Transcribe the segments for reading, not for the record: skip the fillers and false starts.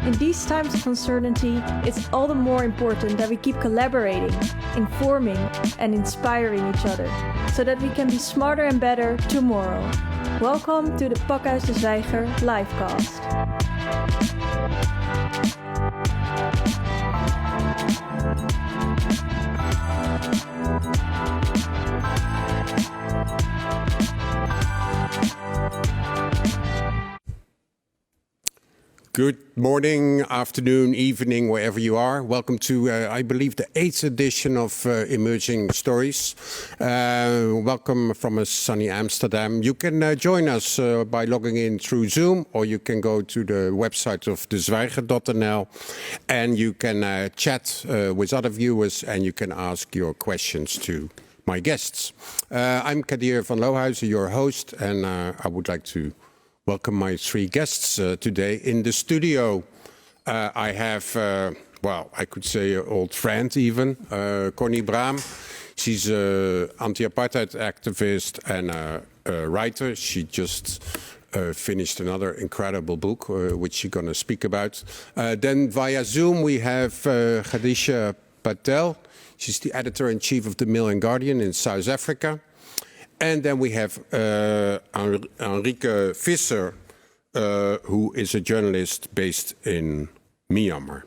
In these times of uncertainty, it's all the more important that we keep collaborating, informing, and inspiring each other, so that we can be smarter and better tomorrow. Welcome to the Pakhuis de Zwijger livecast. Good morning, afternoon, evening, wherever you are. Welcome to, I believe, the 8th edition of Emerging Stories. Welcome from a sunny Amsterdam. You can join us by logging in through Zoom, or you can go to the website of dezwijger.nl and you can chat with other viewers and you can ask your questions to my guests. I'm Kadir van Lohuizen, your host, and I would like to welcome my three guests today in the studio. I have, well, I could say an old friend even, Conny Braam. She's an anti-apartheid activist and a writer. She just finished another incredible book, which she's going to speak about. Then via Zoom we have Khadija Patel. She's the editor-in-chief of the Melon in South Africa. And then we have Enrique Visser, who is a journalist based in Myanmar.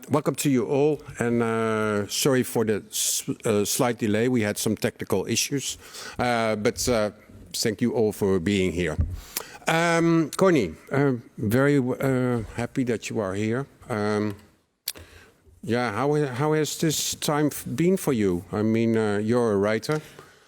Welcome to you all, and sorry for the slight delay. We had some technical issues, but thank you all for being here. Conny, very happy that you are here. Yeah, how has this time been for you? I mean, you're a writer.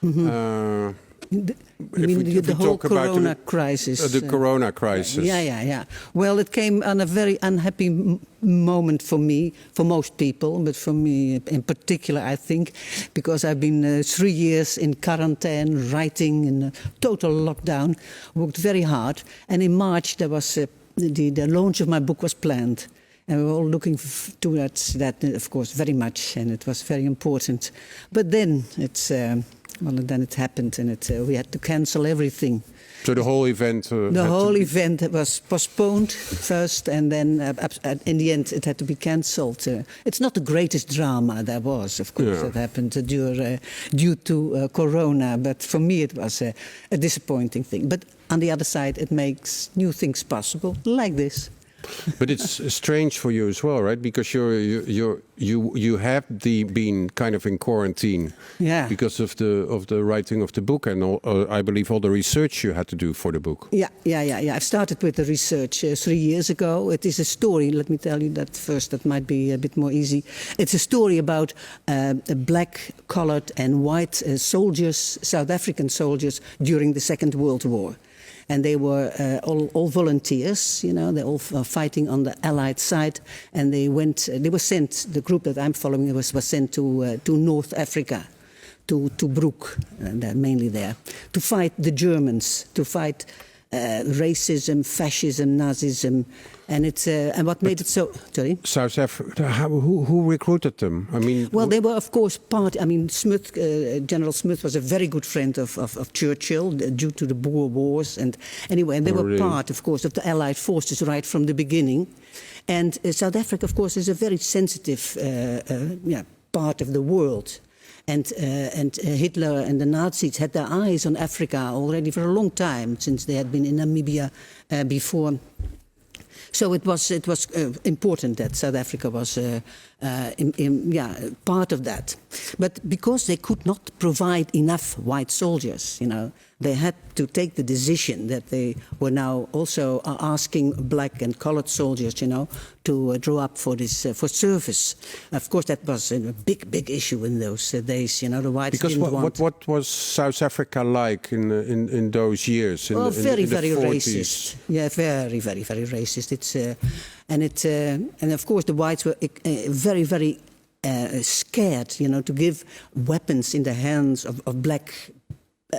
Mm-hmm. The whole corona crisis. The corona crisis. Yeah. Well, it came on a very unhappy moment for me, for most people, but for me in particular, I think, because I've been 3 years in quarantine, writing in a total lockdown, worked very hard. And in March, there was the launch of my book was planned. And we were all looking towards that, of course, very much, and it was very important. But then then it happened, and we had to cancel everything. So the whole event... the whole event was postponed first, and then in the end it had to be cancelled. It's not the greatest drama there was, of course, that happened due to Corona, but for me it was a disappointing thing. But on the other side, it makes new things possible, like this. But it's strange for you as well, right? Because you have been kind of in quarantine, because of the writing of the book and I believe all the research you had to do for the book. Yeah. I started with the research 3 years ago. It is a story. Let me tell you that first. That might be a bit more easy. It's a story about black, colored, and white soldiers, South African soldiers during the Second World War. And they were all volunteers, you know, they're all fighting on the Allied side. And they were sent, the group that I'm following was sent to North Africa, to Broek, and mainly there, to fight the Germans, to fight racism, fascism, Nazism. And what made it so... Sorry? South Africa, who recruited them? I mean... Well, they were, of course, Smith, General Smith was a very good friend of Churchill due to the Boer Wars. And anyway, and they were part, of course, of the Allied forces right from the beginning. And South Africa, of course, is a very sensitive part of the world. And Hitler and the Nazis had their eyes on Africa already for a long time, since they had been in Namibia before. So it was important that South Africa was part of that. But because they could not provide enough white soldiers, you know, they had to take the decision that they were now also asking black and colored soldiers, you know, to draw up for this for service. Of course, that was a big issue in those days. You know, the whites didn't want. What was South Africa like in those years? Very 40s? Racist. Yeah, very racist. And of course the whites were very scared, you know, to give weapons in the hands of black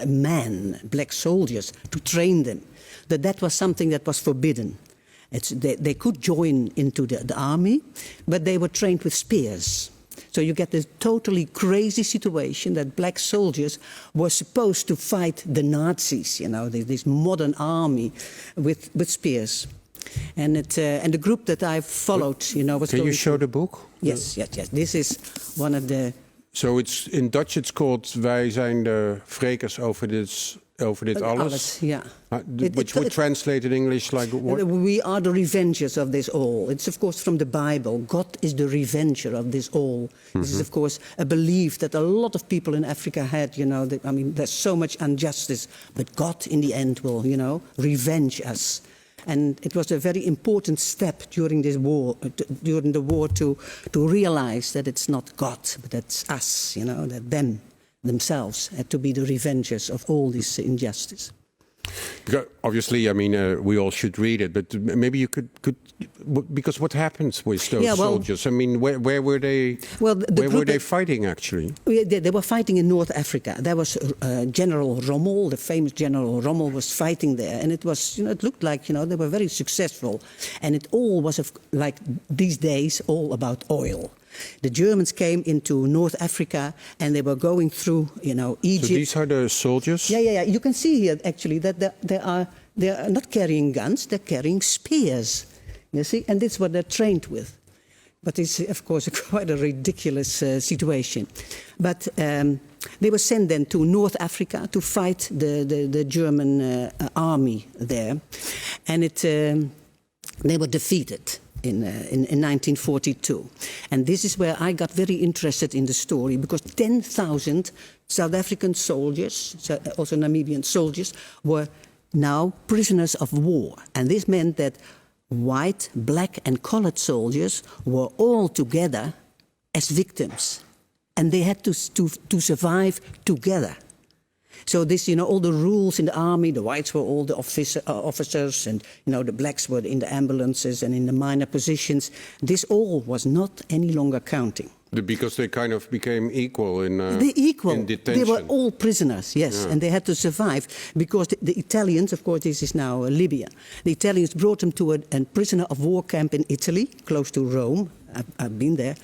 men, black soldiers, to train them. That was something that was forbidden. They could join into the army, but they were trained with spears. So you get this totally crazy situation that black soldiers were supposed to fight the Nazis, this modern army with spears. And the group that I followed, was. Can you show the book? Yes. This is one of the. So it's in Dutch. It's called "Wij zijn de wrekers over dit alles." Yeah. Which would translate in English like what? We are the revengers of this all. It's of course from the Bible. God is the revenger of this all. This is of course a belief that a lot of people in Africa had. There's so much injustice, but God in the end will, revenge us. And it was a very important step during this war, during the war, to realize that it's not God, but that's us, that themselves had to be the revengers of all this injustice. Because obviously, we all should read it, but maybe you could because what happens with those soldiers? Where were they? Well, where were they fighting actually? They were fighting in North Africa. There was General Rommel, the famous General Rommel, was fighting there, and it was, it looked like, they were very successful, and it all was like these days all about oil. The Germans came into North Africa and they were going through, Egypt. So these are the soldiers? Yeah. You can see here actually that they are not carrying guns, they're carrying spears. You see, and that's what they're trained with. But it's of course quite a ridiculous situation. But they were sent then to North Africa to fight the German army there, and they were defeated. In 1942. And this is where I got very interested in the story, because 10,000 South African soldiers, also Namibian soldiers, were now prisoners of war. And this meant that white, black and colored soldiers were all together as victims. And they had to survive together. So this, all the rules in the army, the whites were all the officers, and, the blacks were in the ambulances and in the minor positions. This all was not any longer counting. Because they kind of became equal in detention. They were all prisoners, yes, and they had to survive because the Italians, of course, this is now Libya. The Italians brought them to a prisoner of war camp in Italy, close to Rome. I've been there,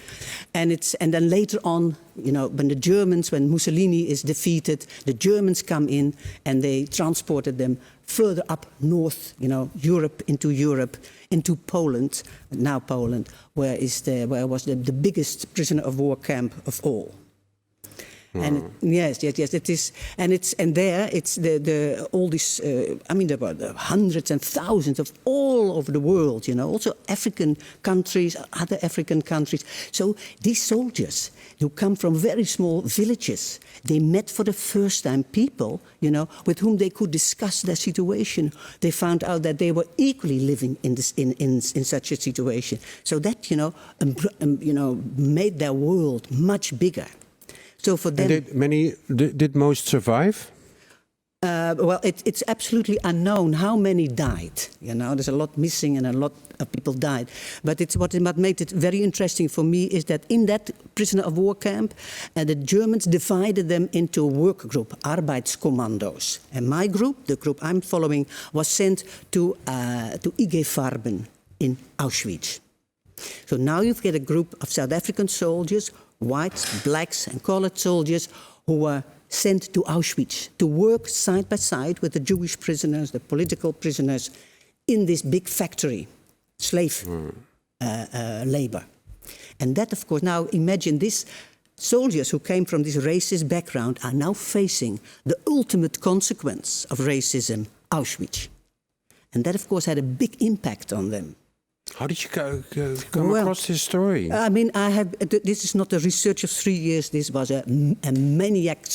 and then later on, when Mussolini is defeated, the Germans come in and they transported them further up north, Europe, into Poland, now Poland, where was the biggest prisoner of war camp of all. And yes, it is, and there it's all this. There were hundreds and thousands of all over the world. Also African countries, other African countries. So these soldiers who come from very small villages, they met for the first time people, with whom they could discuss their situation. They found out that they were equally living in such a situation. So that made their world much bigger. So for them, did most survive? It's absolutely unknown how many died. There's a lot missing and a lot of people died. But what made it very interesting for me is that in that prisoner of war camp, the Germans divided them into a work group, Arbeidskommandos. And my group, the group I'm following, was sent to IG Farben in Auschwitz. So now you've got a group of South African soldiers, whites, blacks and colored soldiers, who were sent to Auschwitz to work side by side with the Jewish prisoners, the political prisoners, in this big factory, slave labor. And that, of course, now imagine these soldiers who came from this racist background are now facing the ultimate consequence of racism, Auschwitz. And that, of course, had a big impact on them. How did you come across this story? This is not a research of 3 years. This was a maniac,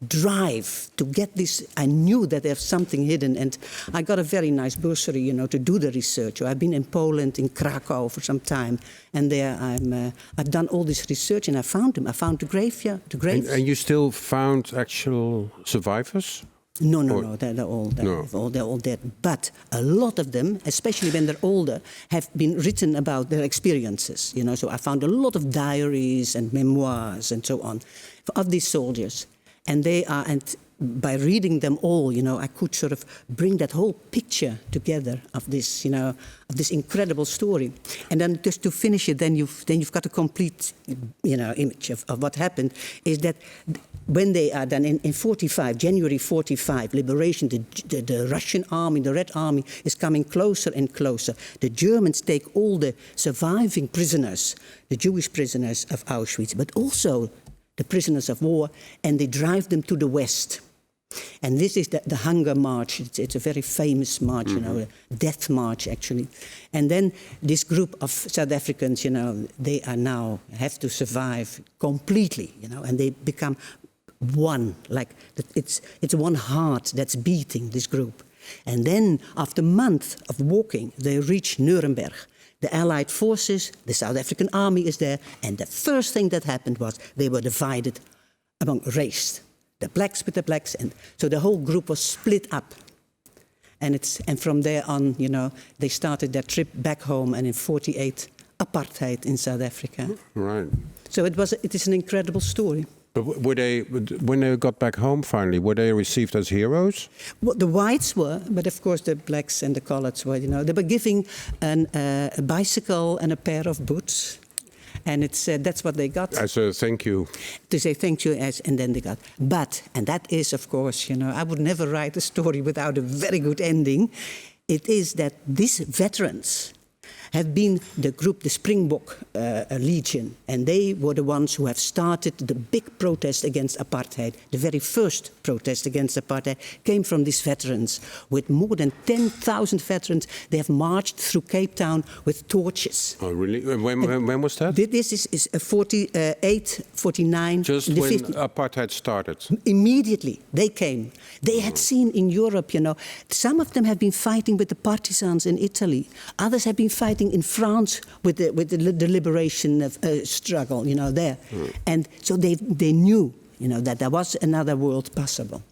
drive to get this. I knew that there's something hidden, and I got a very nice bursary, to do the research. I've been in Poland, in Krakow for some time, and there I've done all this research, and I found them. I found the graveyard. And you still found actual survivors? No, they're all dead. But a lot of them, especially when they're older, have been written about their experiences. So I found a lot of diaries and memoirs and so on of these soldiers, and they are. And by reading them all, I could sort of bring that whole picture together of this, of this incredible story. And then just to finish it, then you've got a complete, image of what happened. Is that when they are done in 45, January 45, liberation, the Russian army, the Red Army, is coming closer and closer. The Germans take all the surviving prisoners, the Jewish prisoners of Auschwitz, but also the prisoners of war, and they drive them to the west. And this is the Hunger March. It's a very famous march, a death march, actually. And then this group of South Africans, they are now have to survive completely, and they become one. Like it's one heart that's beating, this group. And then, after a month of walking, they reach Nuremberg. The Allied forces, the South African army is there, and the first thing that happened was they were divided among race. The blacks with the blacks, and so the whole group was split up. And from there on, they started their trip back home, and in 48, apartheid in South Africa. Right. So it is an incredible story. But when they got back home finally, were they received as heroes? Well, the whites were, but of course the blacks and the coloreds were. They were giving a bicycle and a pair of boots, and that's what they got. As a thank you. To say thank you, and then they got. But, and that is, of course, I would never write a story without a very good ending. It is that these veterans have been the group, the Springbok Legion, and they were the ones who have started the big protest against apartheid. The very first protest against apartheid came from these veterans. With more than 10,000 veterans, they have marched through Cape Town with torches. Oh, really? When was that? This is 48, 49. Just when apartheid started? Immediately, they came. They had seen in Europe, some of them have been fighting with the partisans in Italy. Others have been fighting in France with the liberation of, struggle, there. And so they knew, that there was another world possible.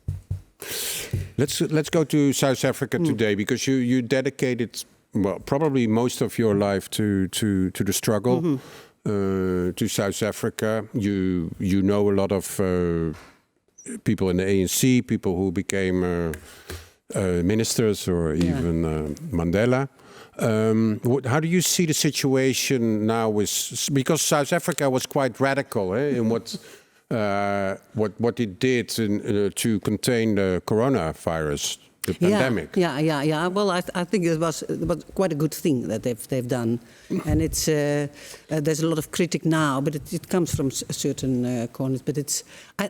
Let's go to South Africa today, because you dedicated, well, probably most of your life to the struggle to South Africa. You know a lot of people in the ANC, people who became ministers, or even Mandela. How do you see the situation now? Because South Africa was quite radical in what it did to contain the coronavirus, the pandemic. Yeah. Well, I think it was quite a good thing that they've done, and it's there's a lot of critic now, but it comes from certain corners. But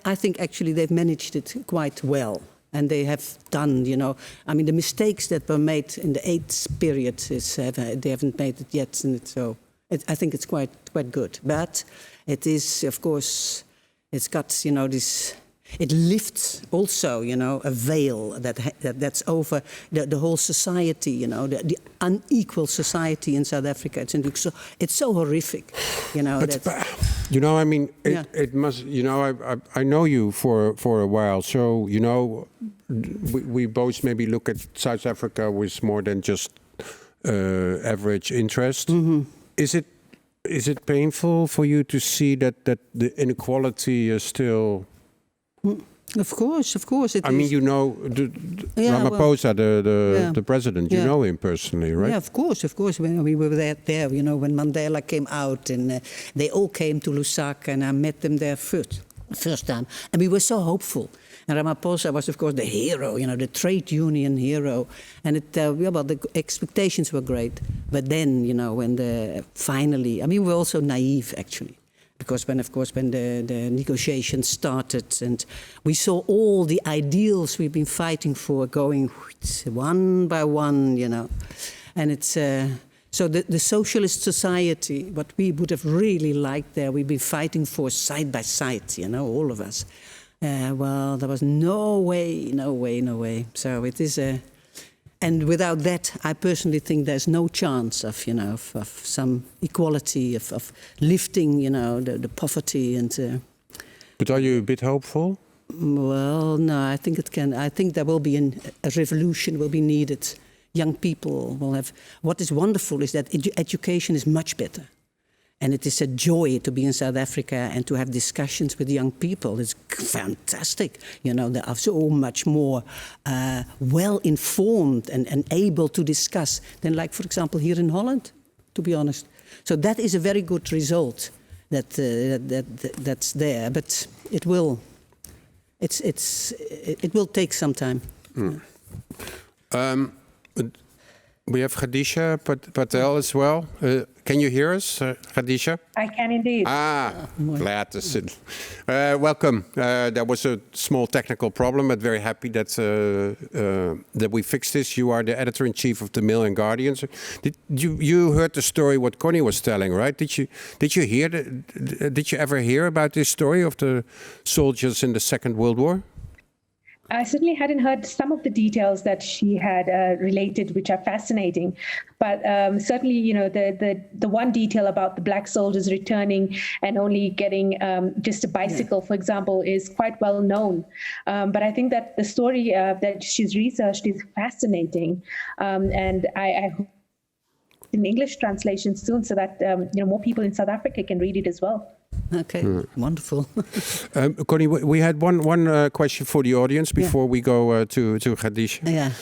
I think actually they've managed it quite well. And they have done, the mistakes that were made in the AIDS period, they haven't made it yet. And I think it's quite good. But it is, of course, it's got, this, it lifts also, a veil that's over the whole society, the unequal society in South Africa. It's so horrific, It must. I know you for a while, so we both maybe look at South Africa with more than just average interest. Is it painful for you to see that the inequality is still? Of course, it is. Ramaphosa, the president. You know him personally, right? Yeah, of course. When we were there, when Mandela came out, and they all came to Lusaka, and I met them there first time, and we were so hopeful. And Ramaphosa was, of course, the hero, the trade union hero, and the expectations were great. But then, when finally, we were also naive, actually. Because when the negotiations started, and we saw all the ideals we've been fighting for going one by one, and it's so the socialist society, what we would have really liked there, we've been fighting for side by side, all of us. Well, there was no way. So it is and without that, I personally think there's no chance of some equality, of lifting, the poverty and. But are you a bit hopeful? Well, no, I think it can. I think there will be a revolution will be needed. Young people will have. What is wonderful is that education is much better. And it is a joy to be in South Africa and to have discussions with young people. It's fantastic. You know, they are so much more well-informed and able to discuss than, like, for example, here in Holland, to be honest. So that is a very good result that's there. But it will take some time. We have Khadija Patel as well. Can you hear us, Khadija? I can indeed. Glad to see. Welcome. There was a small technical problem, but very happy that we fixed this. You are the editor-in-chief of the Mail and Guardian. You heard the story what Conny was telling, right? Did you hear? Did you ever hear about this story of the soldiers in the Second World War? I certainly hadn't heard some of the details that she had related, which are fascinating. But certainly, you know, the one detail about the black soldiers returning and only getting just a bicycle, for example, is quite well known. But I think that the story that she's researched is fascinating, and I hope in English translation soon, so that more people in South Africa can read it as well. Okay, wonderful. Conny, we had one question for the audience before we go to Khadija. Yeah.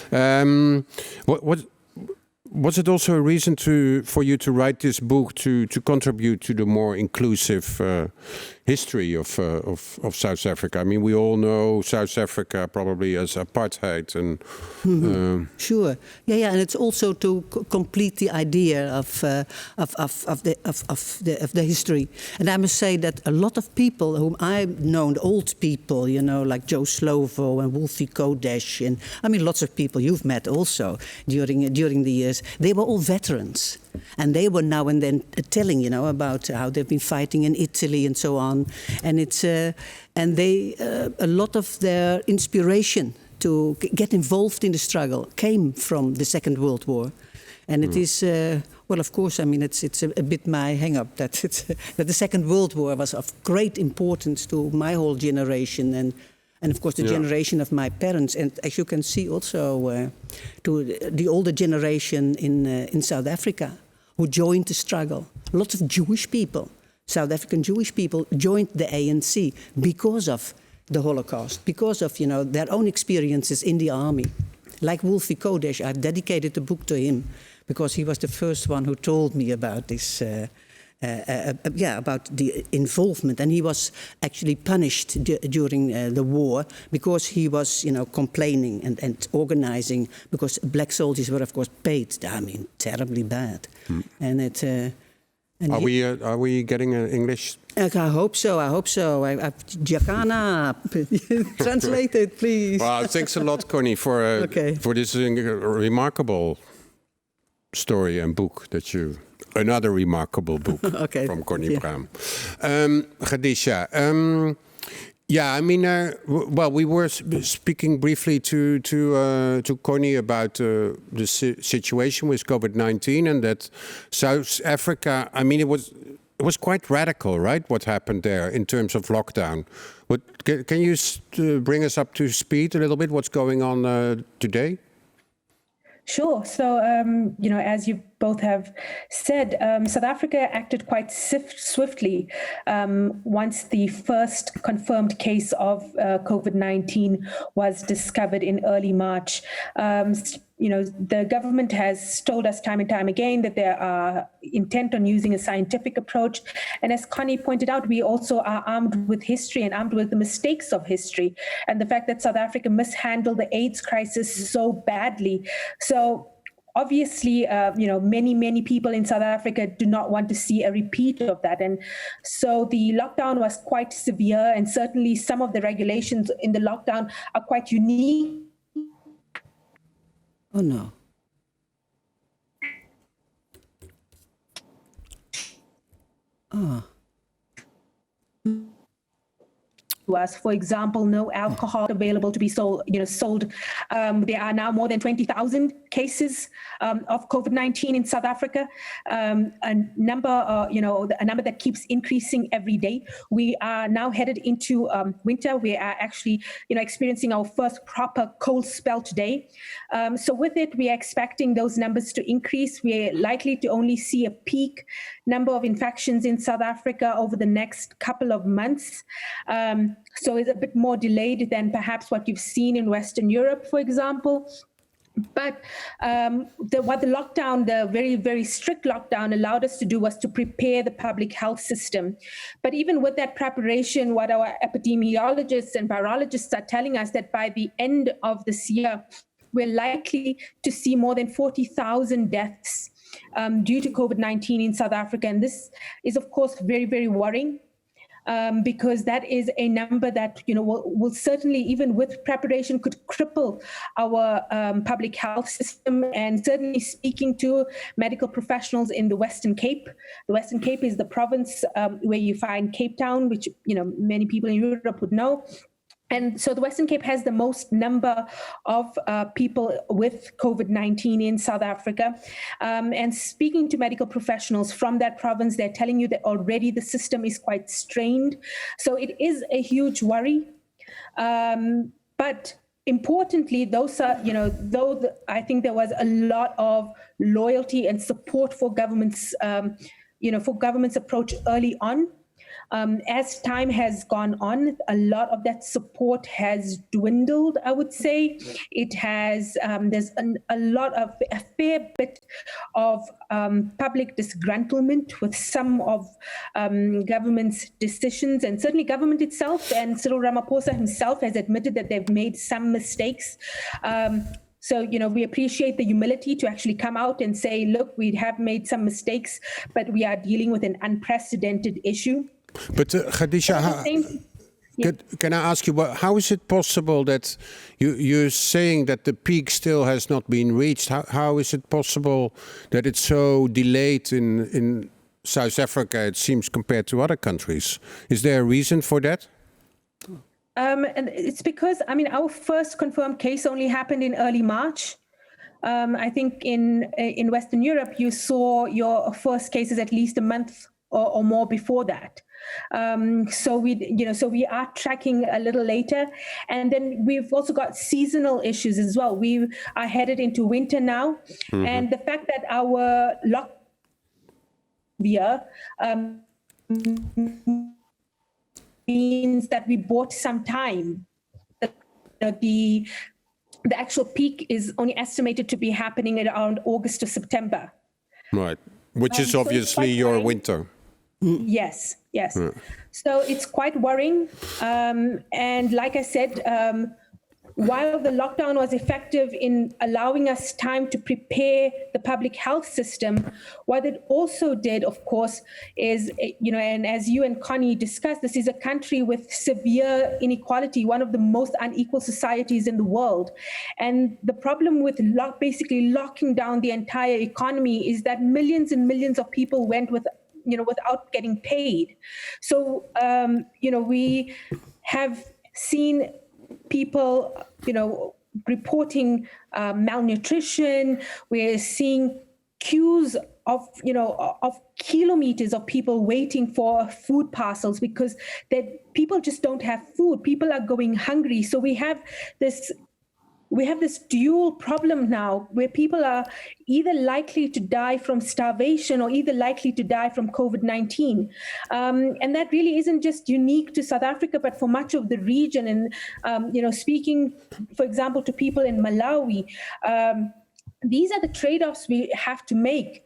Was it also a reason for you to write this book to contribute to the more inclusive history of South Africa? I mean, we all know South Africa probably as apartheid, and sure, yeah, and it's also to complete the idea of the history. And I must say that a lot of people whom I've known, old people, you know, like Joe Slovo and Wolfie Kodesh, and I mean, lots of people you've met also during the years. They were all veterans, and they were now and then telling, you know, about how they've been fighting in Italy and so on. And it's and they a lot of their inspiration to get involved in the struggle came from the Second World War, and it is. Well, of course, I mean, it's a bit my hang-up that that the Second World War was of great importance to my whole generation and of course the generation of my parents, and as you can see also to the older generation in South Africa who joined the struggle. Lots of Jewish people, South African Jewish people, joined the ANC because of the Holocaust, because of, you know, their own experiences in the army. Like Wolfie Kodesh, I've dedicated the book to him because he was the first one who told me about this. About the involvement, and he was actually punished during the war because he was, you know, complaining and organizing, because black soldiers were, of course, paid. I mean, terribly bad. And it. Are we getting English? I hope so. Giacana, translate it, please. Well, thanks a lot, Conny, for this remarkable story and book that you. Another remarkable book from Conny Braam. Khadija, I mean, well, we were speaking briefly to Conny about the situation with COVID-19, and that South Africa. I mean, it was quite radical, right? What happened there in terms of lockdown? Can you bring us up to speed a little bit? What's going on today? Sure. So, as you both have said, South Africa acted quite swiftly once the first confirmed case of COVID-19 was discovered in early March. The government has told us time and time again that they are intent on using a scientific approach. And as Conny pointed out, we also are armed with history and armed with the mistakes of history and the fact that South Africa mishandled the AIDS crisis so badly. So obviously, many people in South Africa do not want to see a repeat of that. And so the lockdown was quite severe, and certainly some of the regulations in the lockdown are quite unique. Oh, no. us. For example, no alcohol available to be sold. There are now more than 20,000 cases of COVID-19 in South Africa. A number that keeps increasing every day. We are now headed into winter. We are actually, experiencing our first proper cold spell today. So with it, we are expecting those numbers to increase. We're likely to only see a peak number of infections in South Africa over the next couple of months. So it's a bit more delayed than perhaps what you've seen in Western Europe, for example. But what the lockdown, the very, very strict lockdown allowed us to do was to prepare the public health system. But even with that preparation, what our epidemiologists and virologists are telling us that by the end of this year, we're likely to see more than 40,000 deaths due to COVID-19 in South Africa. And this is, of course, very, very worrying. Because that is a number that will certainly, even with preparation, could cripple our public health system. And certainly, speaking to medical professionals in the Western Cape, the Western Cape is the province where you find Cape Town, which many people in Europe would know. And so the Western Cape has the most number of people with COVID-19 in South Africa. And speaking to medical professionals from that province, they're telling you that already the system is quite strained. So it is a huge worry. But importantly, those are, I think there was a lot of loyalty and support for government's, for government's approach early on. As time has gone on, a lot of that support has dwindled, I would say. It has, there's a fair bit of public disgruntlement with some of government's decisions, and certainly government itself, and Cyril Ramaphosa himself has admitted that they've made some mistakes. So, we appreciate the humility to actually come out and say, look, we have made some mistakes, but we are dealing with an unprecedented issue. But Khadija, can I ask you, how is it possible that you're saying that the peak still has not been reached? How is it possible that it's so delayed in South Africa, it seems, compared to other countries? Is there a reason for that? And it's because, our first confirmed case only happened in early March. I think in Western Europe, you saw your first cases at least a month or more before that. So we are tracking a little later, and then we've also got seasonal issues as well. We are headed into winter now, and the fact that our lockdown means that we bought some time. The actual peak is only estimated to be happening around August to September. Right, which is obviously your winter. Yes. So it's quite worrying. And like I said, while the lockdown was effective in allowing us time to prepare the public health system, what it also did, of course, is, and as you and Connie discussed, this is a country with severe inequality, one of the most unequal societies in the world. And the problem with basically locking down the entire economy is that millions and millions of people went without getting paid. So, we have seen people, reporting malnutrition. We're seeing queues of kilometers of people waiting for food parcels because people just don't have food. People are going hungry. So we have this dual problem now where people are either likely to die from starvation or either likely to die from COVID-19. And that really isn't just unique to South Africa, but for much of the region. And, speaking, for example, to people in Malawi, these are the trade-offs we have to make.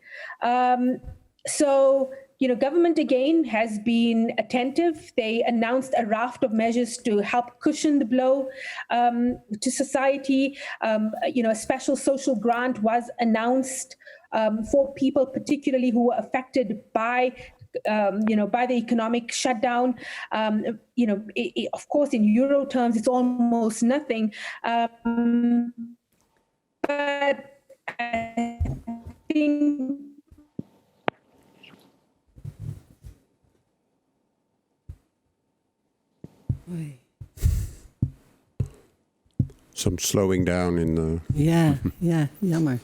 Government again has been attentive. They announced a raft of measures to help cushion the blow to society. A special social grant was announced for people particularly who were affected by the economic shutdown. Of course, in euro terms, it's almost nothing. But I think Oui. some slowing down in the... Ja, jammer.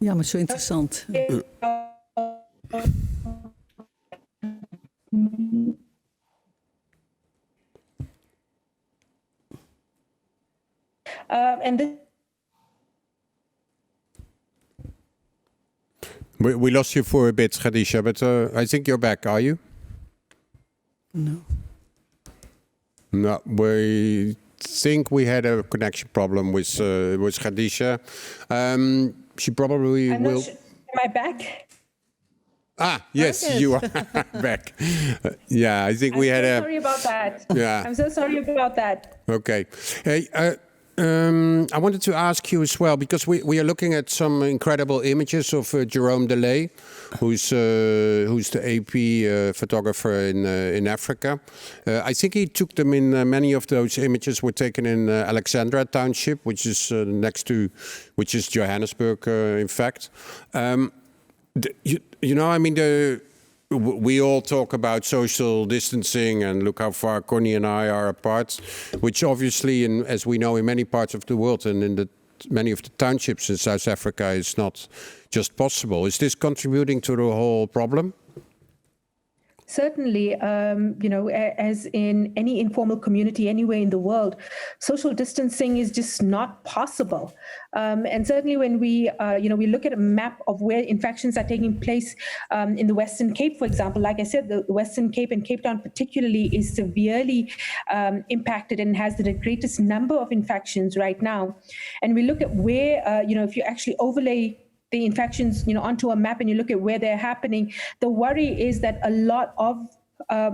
Jammer, zo interessant. And this We lost you for a bit, Khadija, but I think you're back, are you? No. No, we think we had a connection problem with Khadija. She probably I'm will... not sure. Am I back? Ah, yes, you are back. Yeah, I think we had a... Sorry about that. Yeah. I'm so sorry about that. Okay. Hey, I wanted to ask you as well, because we are looking at some incredible images of Jerome Delay, who's the AP photographer in Africa. I think he took them in, many of those images were taken in Alexandra Township, which is which is Johannesburg, in fact. You know, I mean, we all talk about social distancing and look how far Conny and I are apart, which obviously, as we know, in many parts of the world and in many of the townships in South Africa is not just possible. Is this contributing to the whole problem? Certainly, you know, as in any informal community anywhere in the world, social distancing is just not possible. And certainly when we, you know, we look at a map of where infections are taking place in the Western Cape, for example, like I said, the Western Cape and Cape Town particularly is severely impacted and has the greatest number of infections right now. And we look at where, you know, if you actually overlay the infections, you know, onto a map and you look at where they're happening, the worry is that a lot of,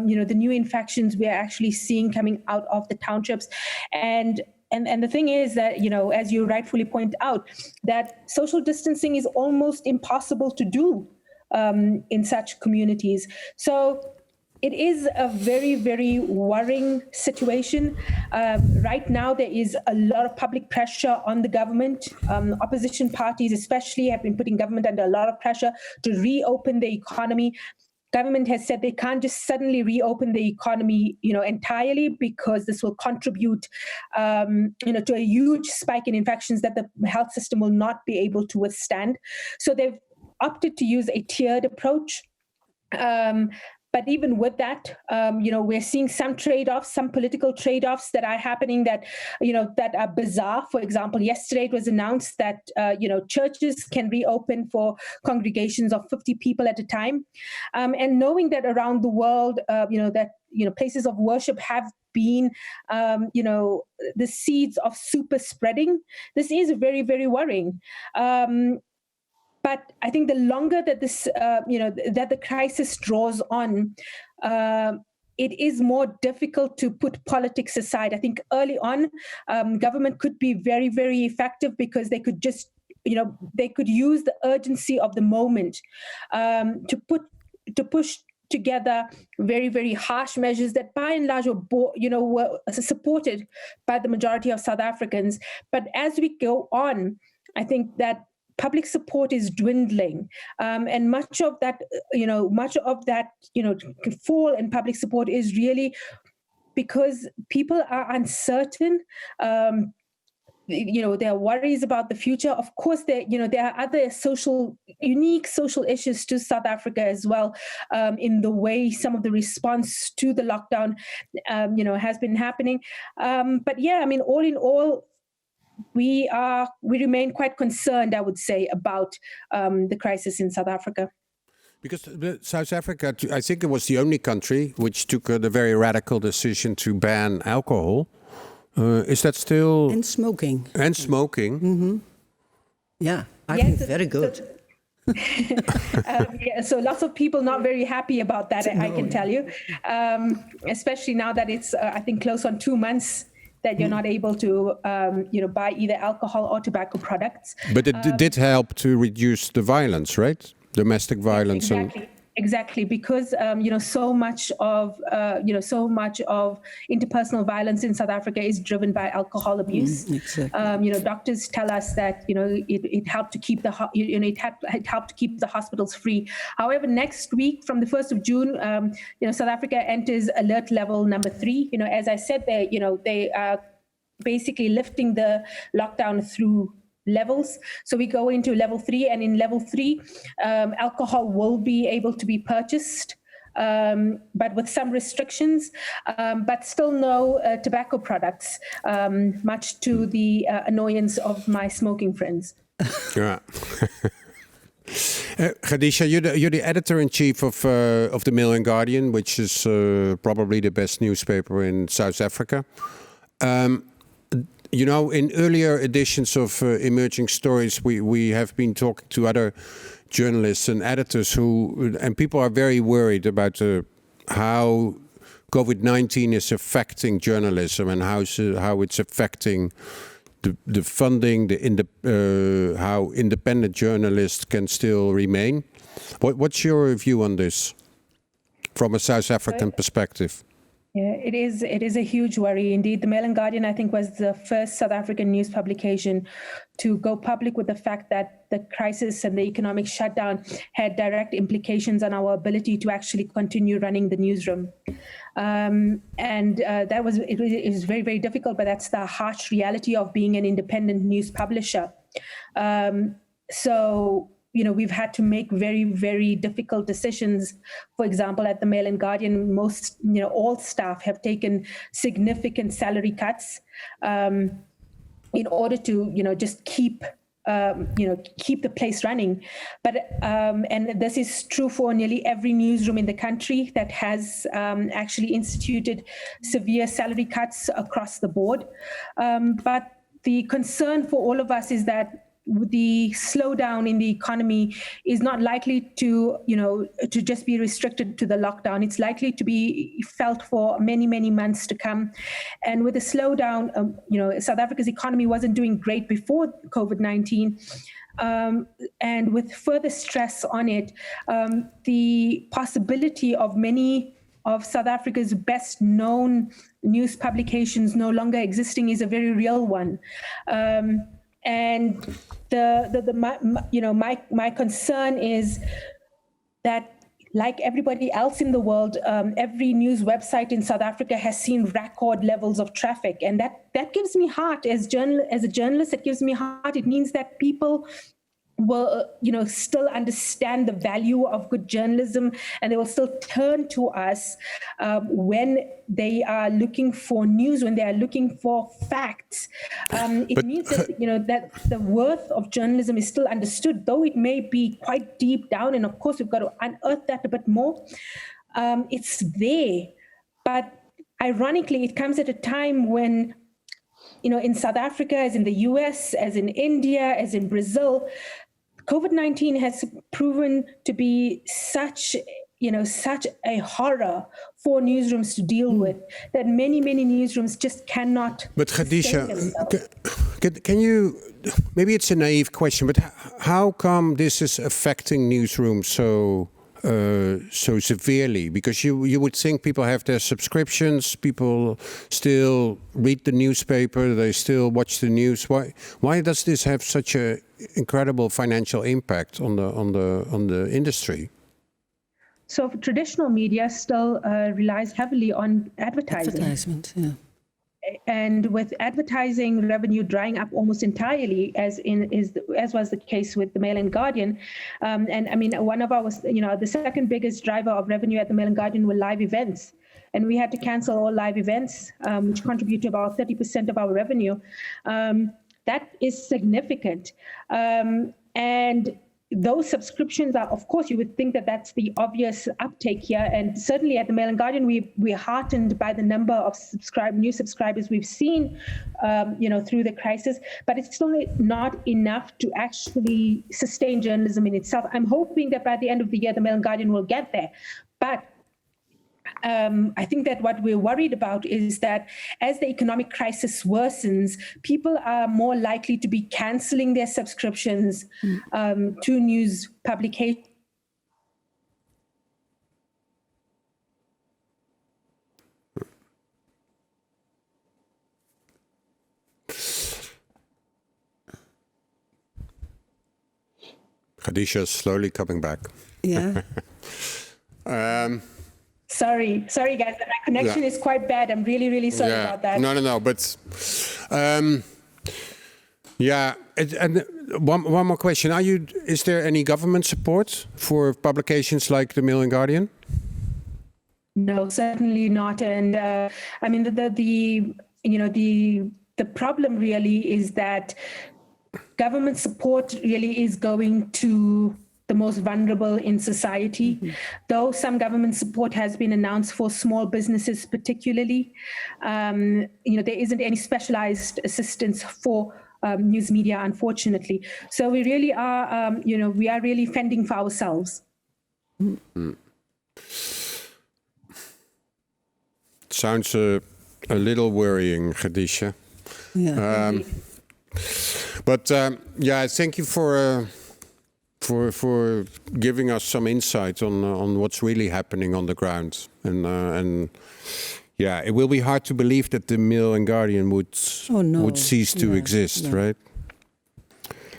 you know, the new infections we're actually seeing coming out of the townships. And the thing is that, you know, as you rightfully point out, that social distancing is almost impossible to do in such communities. So it is a very, very worrying situation. Right now, there is a lot of public pressure on the government. Opposition parties especially have been putting government under a lot of pressure to reopen the economy. Government has said they can't just suddenly reopen the economy, you know, entirely, because this will contribute, you know, to a huge spike in infections that the health system will not be able to withstand. So they've opted to use a tiered approach. But even with that, you know, we're seeing some trade-offs, some political trade-offs that are happening that, you know, that are bizarre. For example, yesterday it was announced that, you know, churches can reopen for congregations of 50 people at a time. And knowing that around the world, you know, that, you know, places of worship have been, you know, the seeds of super spreading, this is very, very worrying. But I think the longer that this, you know, that the crisis draws on, it is more difficult to put politics aside. I think early on, government could be very, very effective because they could just, you know, they could use the urgency of the moment to push together very, very harsh measures that by and large were, you know, were supported by the majority of South Africans. But as we go on, I think that public support is dwindling, and much of that, you know, fall in public support is really because people are uncertain. You know, there are worries about the future. Of course, there are other unique social issues to South Africa as well, in the way some of the response to the lockdown, you know, has been happening. But yeah, I mean, all in all, we remain quite concerned, I would say, about the crisis in South Africa. Because South Africa, I think it was the only country which took the very radical decision to ban alcohol. Is that still... And smoking. And smoking. Mm-hmm. Yeah, I think very good. Yeah, so lots of people not very happy about that, I can tell you. Especially now that it's, I think, close on 2 months that you're not able to, you know, buy either alcohol or tobacco products. But it did help to reduce the violence, right? Domestic violence. Exactly. Exactly, because so much of interpersonal violence in South Africa is driven by alcohol abuse. Exactly. Doctors tell us that it helped to keep it helped to keep the hospitals free. However, next week from the 1st of June, South Africa enters alert level number 3. As I said, they are basically lifting the lockdown through levels. So we go into level 3, and in level 3, alcohol will be able to be purchased, but with some restrictions, but still no tobacco products, much to the annoyance of my smoking friends. Yeah. Khadija, you're the editor-in-chief of the Melon Guardian, which is probably the best newspaper in South Africa. In earlier editions of Emerging Stories, we have been talking to other journalists and editors and people are very worried about how COVID-19 is affecting journalism and how it's affecting the funding, how independent journalists can still remain. What's your view on this from a South African perspective? Yeah, it is a huge worry indeed. The Melon Guardian, I think, was the first South African news publication to go public with the fact that the crisis and the economic shutdown had direct implications on our ability to actually continue running the newsroom. It was very, very difficult, but that's the harsh reality of being an independent news publisher. We've had to make very, very difficult decisions. For example, at the Melon Guardian, all staff have taken significant salary cuts in order to, just keep the place running. But and this is true for nearly every newsroom in the country that has actually instituted severe salary cuts across the board. But the concern for all of us is that the slowdown in the economy is not likely to just be restricted to the lockdown. It's likely to be felt for many, many months to come. And with the slowdown, South Africa's economy wasn't doing great before COVID-19. And with further stress on it, the possibility of many of South Africa's best known news publications no longer existing is a very real one. And my concern is that, like everybody else in the world, every news website in South Africa has seen record levels of traffic, and that gives me heart as a journalist. It gives me heart. It means that people will still understand the value of good journalism, and they will still turn to us when they are looking for news, when they are looking for facts. It means that that the worth of journalism is still understood, though it may be quite deep down, and of course we've got to unearth that a bit more. It's there, but ironically it comes at a time when in South Africa, as in the US, as in India, as in Brazil, COVID-19 has proven to be such a horror for newsrooms to deal with that many newsrooms just cannot. But Khadija, can you? Maybe it's a naive question, but how come this is affecting newsrooms so severely? Because you would think people have their subscriptions, people still read the newspaper, they still watch the news. Why does this have such a incredible financial impact on the industry? So traditional media still relies heavily on advertising. Advertisement, yeah. And with advertising revenue drying up almost entirely, as was the case with the Melon Guardian, and I mean, one of our, the second biggest driver of revenue at the Melon Guardian were live events, and we had to cancel all live events, which contribute to about 30% of our revenue. That is significant, and those subscriptions are, of course, you would think that that's the obvious uptake here. And certainly at the Melon Guardian, we're heartened by the number of new subscribers we've seen, through the crisis. But it's still not enough to actually sustain journalism in itself. I'm hoping that by the end of the year, the Melon Guardian will get there. But I think that what we're worried about is that as the economic crisis worsens, people are more likely to be cancelling their subscriptions to news publications. Khadija is slowly coming back. Yeah. Sorry, guys. My connection is quite bad. I'm really, really sorry about that. No. But and one more question: is there any government support for publications like the Mail and Guardian? No, certainly not. And I mean, the problem really is that government support really is going to the most vulnerable in society. Mm-hmm. Though some government support has been announced for small businesses particularly, there isn't any specialized assistance for news media, unfortunately. So we really are, we are really fending for ourselves. Mm-hmm. Sounds a little worrying, Khadija. Yeah. But thank you for giving us some insight on what's really happening on the ground, and it will be hard to believe that the Mail and Guardian would cease to exist, right?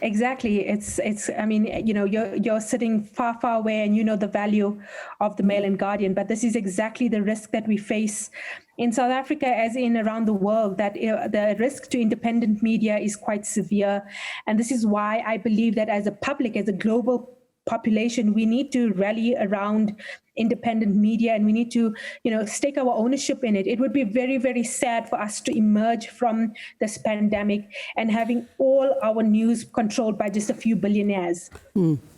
Exactly. It's. I mean, you're sitting far away, and you know the value of the Mail and Guardian. But this is exactly the risk that we face in South Africa, as in around the world. That the risk to independent media is quite severe, and this is why I believe that as a public, as a global population, we need to rally around independent media, and we need to, stake our ownership in it. It would be very, very sad for us to emerge from this pandemic and having all our news controlled by just a few billionaires.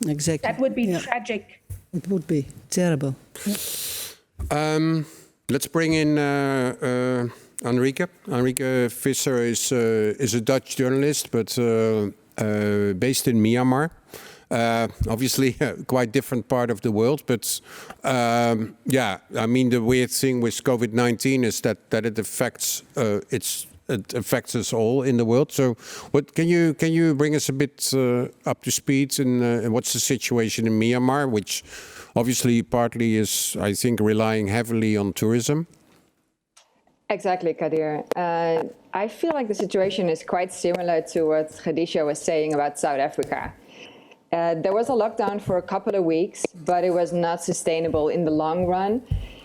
Exactly. That would be tragic. It would be terrible. Yeah. Let's bring in Enrique. Enrique Visser is a Dutch journalist, but based in Myanmar. Obviously, quite different part of the world, but I mean, the weird thing with COVID-19 is that it affects us all in the world. So, what can you bring us a bit up to speed in what's the situation in Myanmar, which obviously partly is, I think, relying heavily on tourism? Exactly, Kadir. I feel like the situation is quite similar to what Khadija was saying about South Africa. There was a lockdown for a couple of weeks, but it was not sustainable in the long run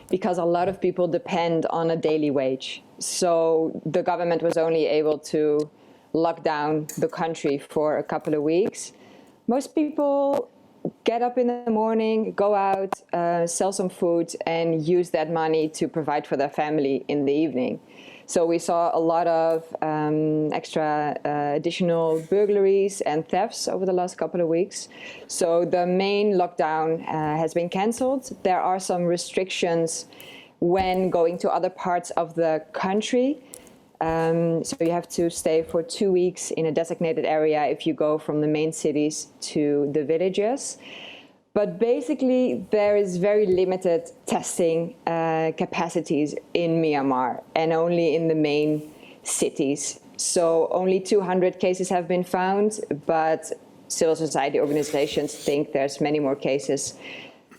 because a lot of people depend on a daily wage. So the government was only able to lock down the country for a couple of weeks. Most people get up in the morning, go out, sell some food, and use that money to provide for their family in the evening. So we saw a lot of additional burglaries and thefts over the last couple of weeks. So the main lockdown has been cancelled. There are some restrictions when going to other parts of the country. So you have to stay for 2 weeks in a designated area if you go from the main cities to the villages. But basically, there is very limited testing capacities in Myanmar and only in the main cities. So only 200 cases have been found, but civil society organizations think there's many more cases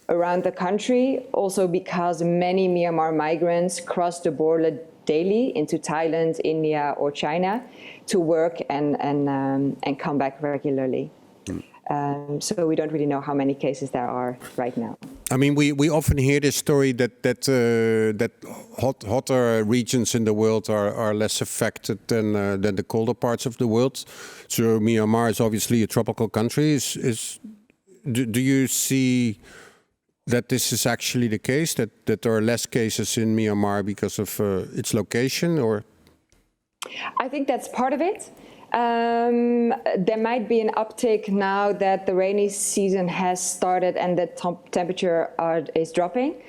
around the country, also because many Myanmar migrants cross the border daily into Thailand, India, or China to work and come back regularly. So we don't really know how many cases there are right now. I mean, we often hear this story that hotter regions in the world are less affected than the colder parts of the world. So Myanmar is obviously a tropical country. Do you see that this is actually the case, that there are less cases in Myanmar because of its location, or? I think that's part of it. There might be an uptick now that the rainy season has started and the temperature is dropping.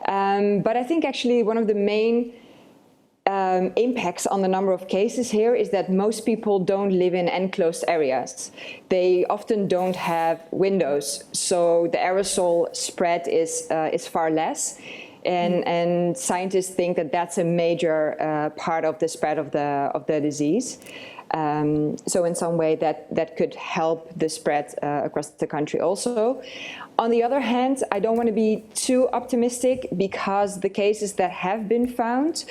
But I think actually one of the main impacts on the number of cases here is that most people don't live in enclosed areas. They often don't have windows, so the aerosol spread is far less. And scientists think that that's a major part of the spread of the disease. So in some way that could help the spread across the country also. On the other hand, I don't want to be too optimistic because the cases that have been found,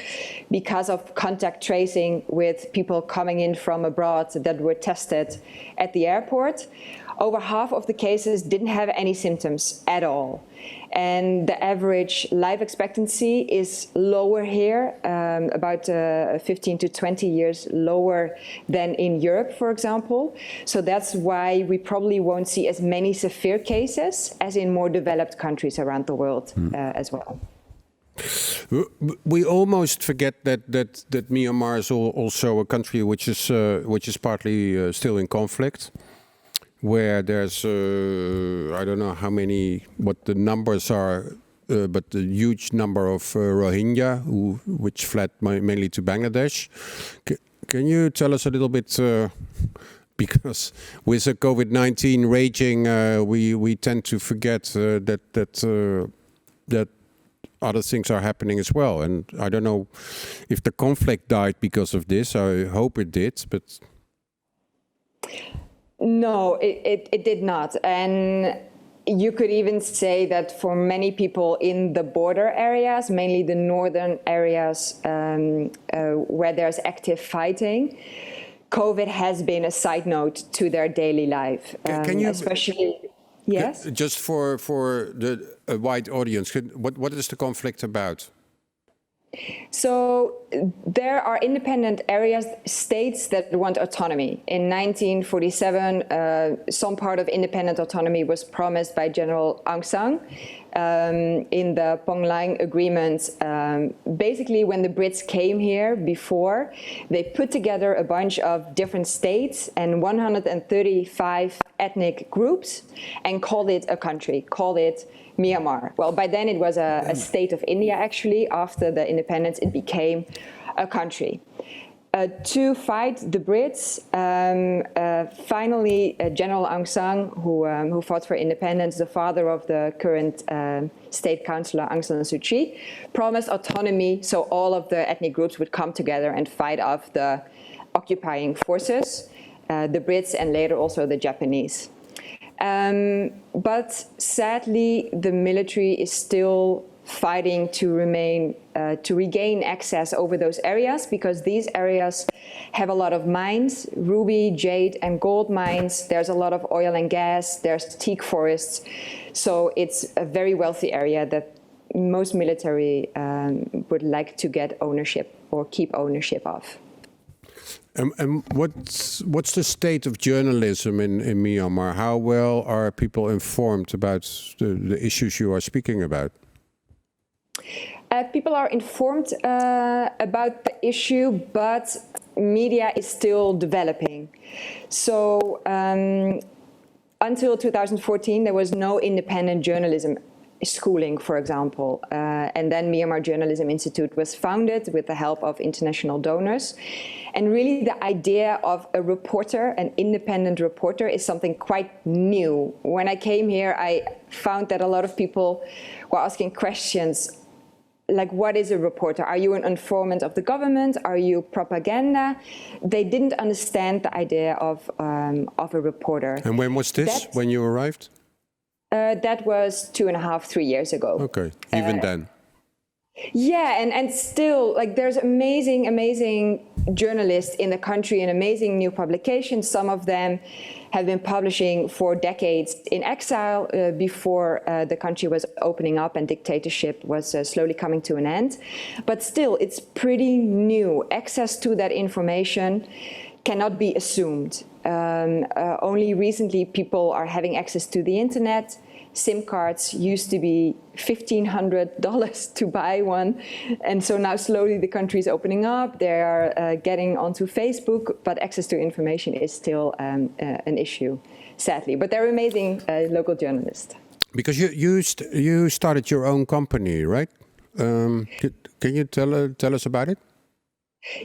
because of contact tracing with people coming in from abroad that were tested at the airport, over half of the cases didn't have any symptoms at all. And the average life expectancy is lower here, about 15 to 20 years lower than in Europe, for example. So that's why we probably won't see as many severe cases as in more developed countries around the world as well. We almost forget that Myanmar is also a country which is partly still in conflict, where there's I don't know what the numbers are, but the huge number of Rohingya which fled mainly to Bangladesh. Can you tell us a little bit? Because with the COVID-19 raging, we tend to forget that other things are happening as well. And I don't know if the conflict died because of this. I hope it did, but. No, it did not. And you could even say that for many people in the border areas, mainly the northern areas where there's active fighting, COVID has been a side note to their daily life. Can you, especially, yes? Just for the wide audience, what is the conflict about? So there are independent areas, states that want autonomy. In 1947, some part of independent autonomy was promised by General Aung San in the Ponglang Agreement. Basically, when the Brits came here before, they put together a bunch of different states and 135 ethnic groups and called it a country, called it Myanmar. Well, by then it was a state of India, actually. After the independence, it became a country. To fight the Brits, finally, General Aung San, who fought for independence, the father of the current state councillor Aung San Suu Kyi, promised autonomy so all of the ethnic groups would come together and fight off the occupying forces, the Brits and later also the Japanese. But sadly, the military is still fighting to regain access over those areas, because these areas have a lot of mines, ruby, jade, and gold mines. There's a lot of oil and gas. There's teak forests. So it's a very wealthy area that most military would like to get ownership or keep ownership of. And what's the state of journalism in Myanmar? How well are people informed about the issues you are speaking about? People are informed about the issue, but media is still developing. So until 2014, there was no independent journalism schooling, for example. And then Myanmar Journalism Institute was founded with the help of international donors. And really the idea of a reporter, an independent reporter, is something quite new. When I came here, I found that a lot of people were asking questions like, what is a reporter? Are you an informant of the government? Are you propaganda? They didn't understand the idea of a reporter. And when was this, when you arrived? That was 2.5, 3 years ago. Okay, even then. Yeah, and still, like, there's amazing journalists in the country and amazing new publications. Some of them have been publishing for decades in exile before the country was opening up and dictatorship was slowly coming to an end. But still, it's pretty new. Access to that information cannot be assumed. Only recently people are having access to the internet. SIM cards used to be $1,500 to buy one. And so now slowly the country is opening up. They are getting onto Facebook, but access to information is still an issue, sadly. But they're amazing local journalists. Because you started your own company, right? Can you tell us about it?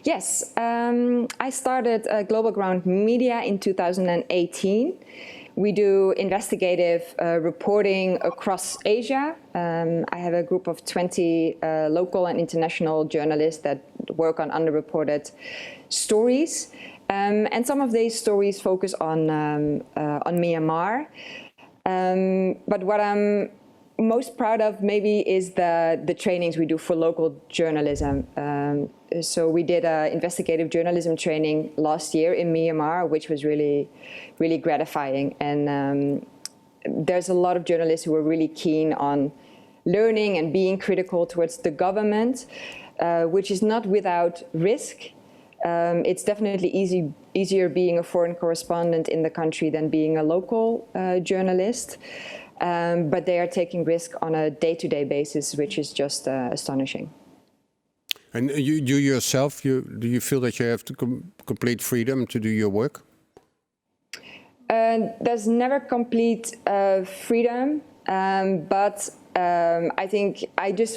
Yes, I started Global Ground Media in 2018. We do investigative reporting across Asia. I have a group of 20 local and international journalists that work on underreported stories. And some of these stories focus on Myanmar. But what I'm most proud of maybe is the trainings we do for local journalism. So we did an investigative journalism training last year in Myanmar, which was really, really gratifying. And there's a lot of journalists who are really keen on learning and being critical towards the government, which is not without risk. It's definitely easier being a foreign correspondent in the country than being a local journalist. But they are taking risk on a day-to-day basis, which is just astonishing. And you yourself, do you feel that you have complete freedom to do your work? There's never complete freedom, but I think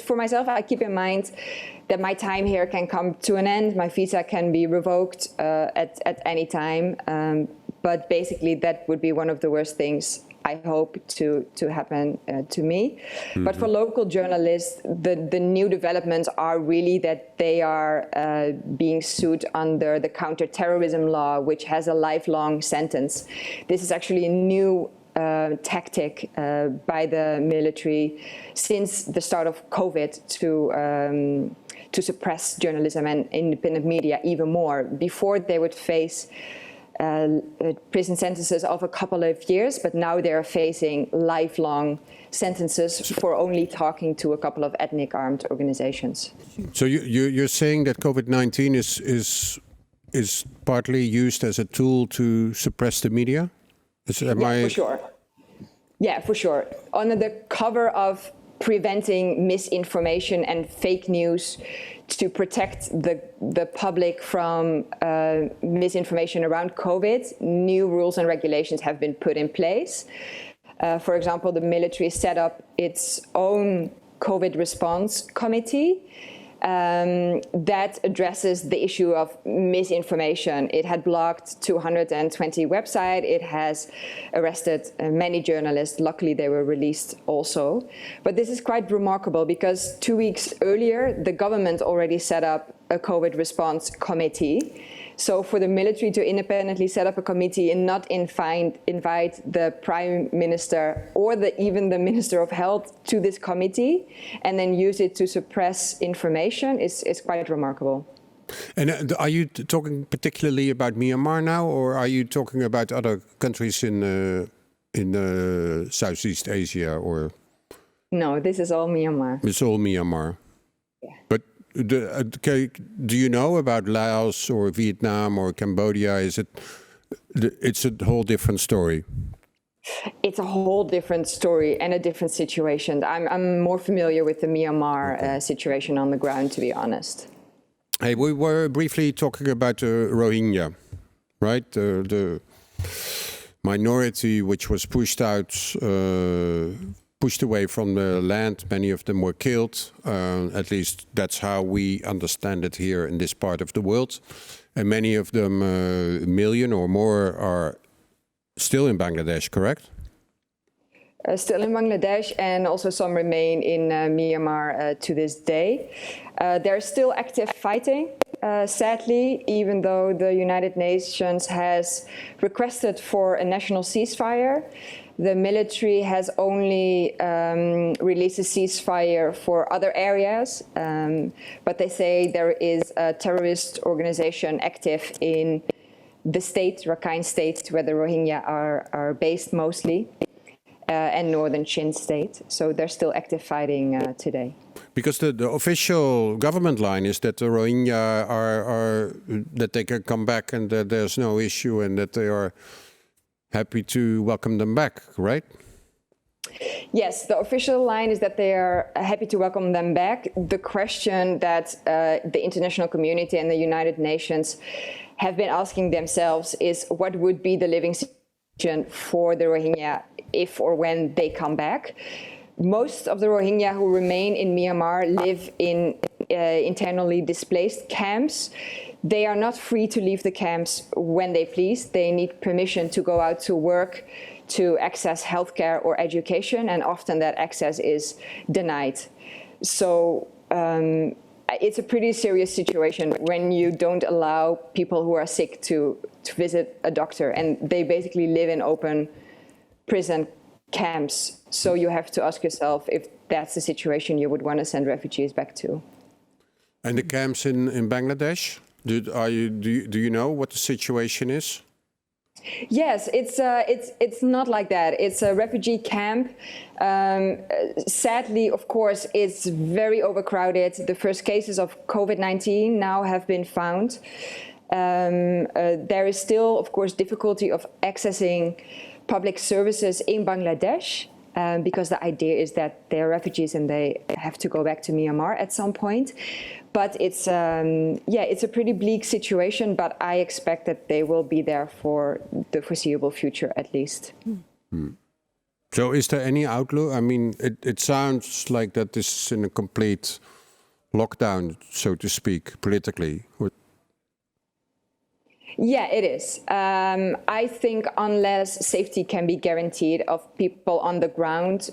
for myself, I keep in mind that my time here can come to an end. My visa can be revoked at any time. But basically, that would be one of the worst things I hope to happen to me. Mm-hmm. But for local journalists, the new developments are really that they are being sued under the counter-terrorism law, which has a lifelong sentence. This is actually a new tactic by the military since the start of COVID to suppress journalism and independent media even more. Before, they would face prison sentences of a couple of years, but now they're facing lifelong sentences for only talking to a couple of ethnic armed organizations. So you're saying that COVID-19 is partly used as a tool to suppress the media? For sure. Yeah, for sure. Under the cover of preventing misinformation and fake news, to protect the public from misinformation around COVID, new rules and regulations have been put in place. For example, the military set up its own COVID response committee that addresses the issue of misinformation. It had blocked 220 websites. It has arrested many journalists. Luckily, they were released also. But this is quite remarkable because 2 weeks earlier, the government already set up a COVID response committee. So for the military to independently set up a committee and not invite the prime minister or even the minister of health to this committee and then use it to suppress information is quite remarkable. And are you talking particularly about Myanmar now, or are you talking about other countries in Southeast Asia? Or no, this is all Myanmar. It's all Myanmar. Yeah. But do you know about Laos or Vietnam or Cambodia? It's a whole different story. It's a whole different story and a different situation. I'm more familiar with the Myanmar situation on the ground, to be honest. Hey, we were briefly talking about the Rohingya, right? The minority which was pushed away from the land. Many of them were killed. At least that's how we understand it here in this part of the world. And many of them, a million or more, are still in Bangladesh, correct? Still in Bangladesh, and also some remain in Myanmar to this day. They're still active fighting, sadly, even though the United Nations has requested for a national ceasefire. The military has only released a ceasefire for other areas, but they say there is a terrorist organization active in the state, Rakhine State, where the Rohingya are based mostly, and northern Chin State. So they're still active fighting today. Because the official government line is that the Rohingya are that they can come back and that there's no issue and that they are happy to welcome them back, right? Yes, the official line is that they are happy to welcome them back. The question that the international community and the United Nations have been asking themselves is what would be the living situation for the Rohingya if or when they come back. Most of the Rohingya who remain in Myanmar live in internally displaced camps. They are not free to leave the camps when they please. They need permission to go out to work, to access healthcare or education, and often that access is denied. So it's a pretty serious situation when you don't allow people who are sick to visit a doctor, and they basically live in open prison camps. So you have to ask yourself if that's the situation you would want to send refugees back to. And the camps in Bangladesh, do you know what the situation is? Yes, it's not like that. It's a refugee camp. Sadly, of course, it's very overcrowded. The first cases of COVID-19 now have been found. There is still, of course, difficulty of accessing public services in Bangladesh, because the idea is that they're refugees and they have to go back to Myanmar at some point. But it's it's a pretty bleak situation, but I expect that they will be there for the foreseeable future at least. So is there any outlook? I mean, it sounds like that this is in a complete lockdown, so to speak, politically. Yeah, it is. I think unless safety can be guaranteed of people on the ground,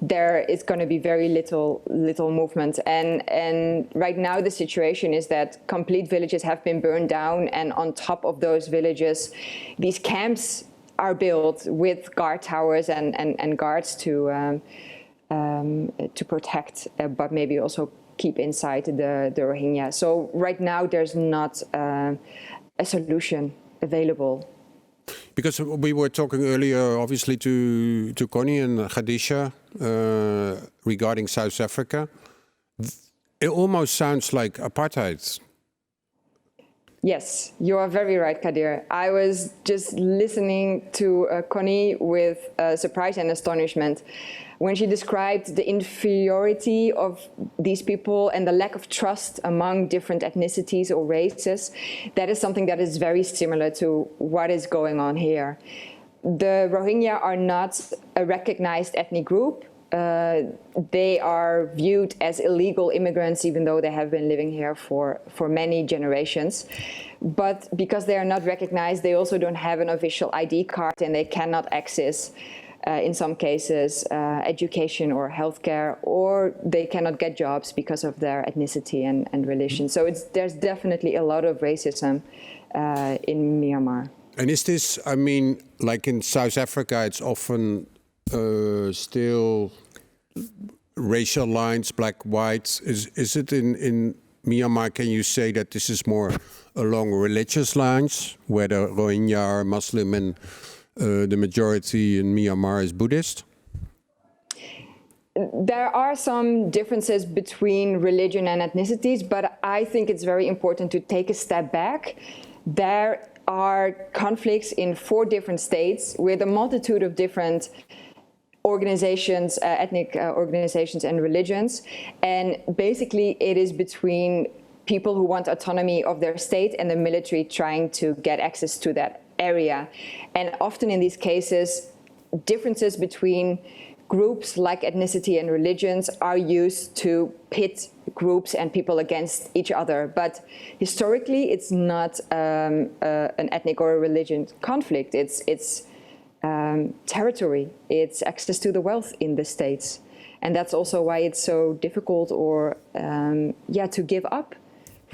there is going to be very little movement. And right now the situation is that complete villages have been burned down, and on top of those villages, these camps are built with guard towers and guards to protect, but maybe also keep inside the Rohingya. So right now there's not a solution available. Because we were talking earlier, obviously, to Conny and Khadija regarding South Africa. It almost sounds like apartheid. Yes, you are very right, Kadir. I was just listening to Conny with surprise and astonishment when she described the inferiority of these people and the lack of trust among different ethnicities or races. That is something that is very similar to what is going on here. The Rohingya are not a recognized ethnic group. They are viewed as illegal immigrants, even though they have been living here for many generations. But because they are not recognized, they also don't have an official ID card, and they cannot access, in some cases, education or healthcare, or they cannot get jobs because of their ethnicity and religion. So there's definitely a lot of racism in Myanmar. And is this, I mean, like in South Africa, it's often still racial lines, black, white. Is it in Myanmar, can you say that this is more along religious lines, where the Rohingya are Muslim and the majority in Myanmar is Buddhist? There are some differences between religion and ethnicities, but I think it's very important to take a step back. There are conflicts in 4 different states with a multitude of different organizations, ethnic organizations and religions. And basically it is between people who want autonomy of their state and the military trying to get access to that area. And often in these cases, differences between groups like ethnicity and religions are used to pit groups and people against each other. But historically, it's not an ethnic or a religion conflict. It's territory. It's access to the wealth in the states. And that's also why it's so difficult or, to give up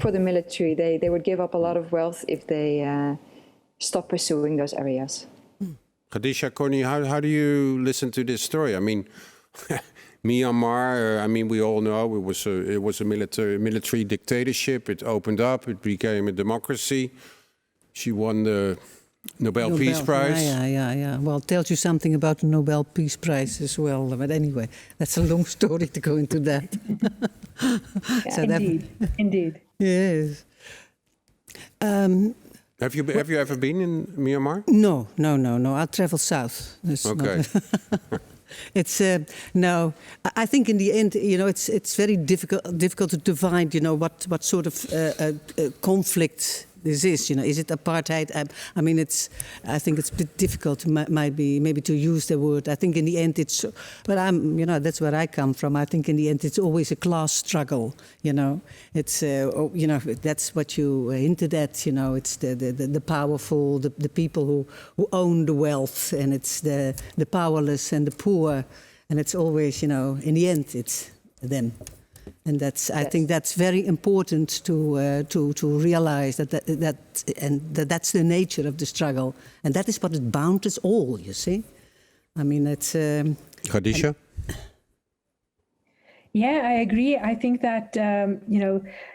for the military. They would give up a lot of wealth if they stop pursuing those areas. Khadija, Conny, how do you listen to this story? I mean, Myanmar, we all know it was a military dictatorship. It opened up, it became a democracy. She won the Nobel Peace Prize. Yeah. Well, it tells you something about the Nobel Peace Prize as well. But anyway, that's a long story to go into that. Indeed. Yes. Have you ever been in Myanmar? No. I travel south. Okay. It's no. I think in the end, it's very difficult to define, what sort of conflict this is. Is it apartheid? I think it's a bit difficult, maybe to use the word. I think in the end it's. But that's where I come from. I think in the end it's always a class struggle. It's that's what you hinted at. It's the powerful, the people who own the wealth, and it's the powerless and the poor, and it's always in the end it's them. And I think that's very important to realize that's the nature of the struggle, and that is what it bound us all. You see, I mean, it's Khadija. Yeah, I agree. I think that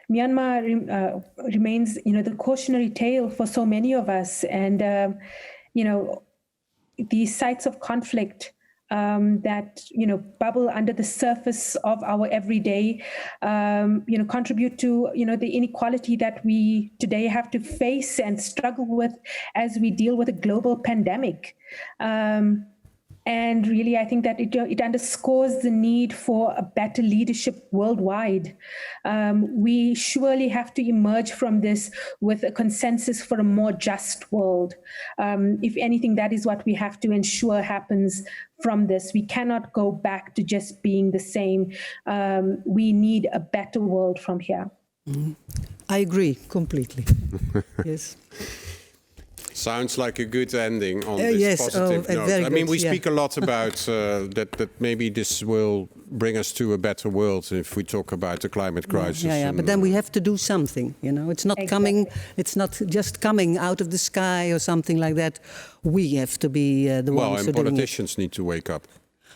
Myanmar remains the cautionary tale for so many of us, and these sites of conflict that bubble under the surface of our everyday, contribute to the inequality that we today have to face and struggle with as we deal with a global pandemic. And really, I think that it underscores the need for a better leadership worldwide. We surely have to emerge from this with a consensus for a more just world. If anything, that is what we have to ensure happens from this. We cannot go back to just being the same. We need a better world from here. Mm-hmm. I agree completely. Yes. Sounds like a good ending on this positive note. Very I mean, good, we speak a lot about that maybe this will bring us to a better world if we talk about the climate crisis. Yeah. But then we have to do something. It's not coming. It's not just coming out of the sky or something like that. We have to be the ones who are doing it. Well, and politicians need to wake up.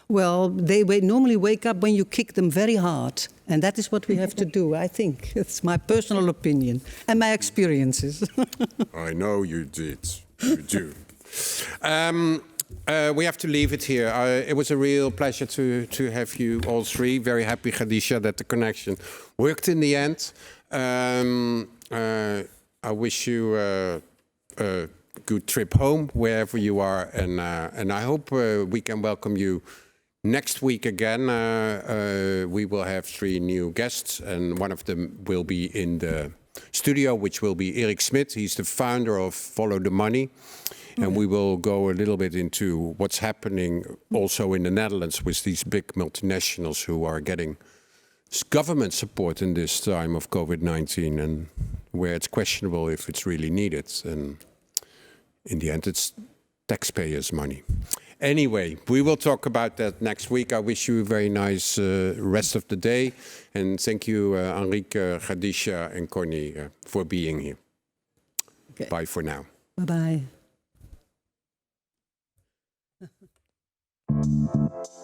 Well, they normally wake up when you kick them very hard. And that is what we have to do, I think. It's my personal opinion and my experiences. I know you did. You do. We have to leave it here. It was a real pleasure to have you all three. Very happy, Khadija, that the connection worked in the end. I wish you a good trip home, wherever you are. And I hope we can welcome you next week again. We will have 3 new guests, and one of them will be in the studio, which will be Erik Smit. He's the founder of Follow the Money. And we will go a little bit into what's happening also in the Netherlands with these big multinationals who are getting government support in this time of COVID-19, and where it's questionable if it's really needed. And in the end, it's taxpayers' money. Anyway, we will talk about that next week. I wish you a very nice rest of the day. And thank you, Enrique, Khadija, and Conny, for being here. Okay. Bye for now. Bye-bye.